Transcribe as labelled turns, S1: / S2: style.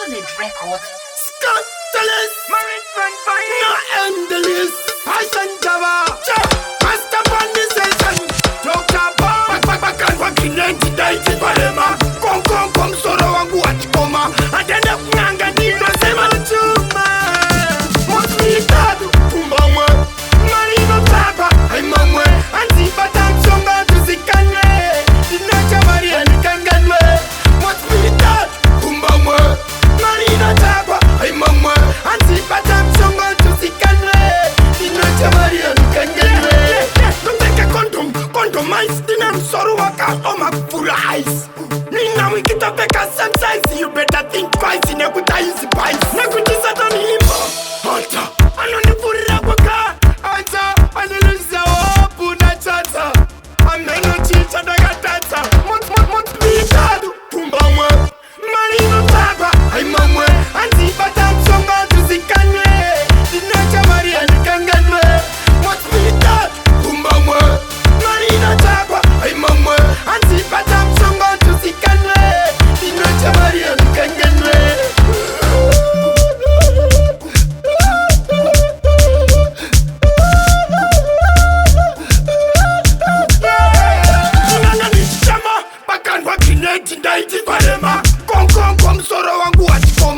S1: Solid Records.
S2: Scandalous, no endless. Python Java, master on the session. Dr. Back and working 1990 Palema. Kom soro wangu wachikoma. Atenda kunyanga nino sema chuma. Mosmitadu, kumba mwe. Marino taba, haima mwe. Antipata mchonga tuzikanye. Dinacha maria nikanganwe. Mosmitadu, kumba mwe. Marino taba, haima mwe. Antipata mchonga tuzikanye. Dinacha maria nikanganwe. Don't take a condomize. Dina msoro waka oma full of ice. Nina wikita peka same size. You better think twice. Nekuta easy pies. Nekutisa tani himbo Alta anonipurira kwaka Alta aniluza wapu na chata Ameno chicha dagatata Mont pitadu Kumba mwe Marino taba Haima mwe Antipata msonga tuzikanye Dinacha maria nikanganwe Mont pitadu Kumba mwe Marino taba Haima mwe Antipata msonga tuzikanye Dinacha maria nikanganwe Palema, kom soro wangu wachikoma.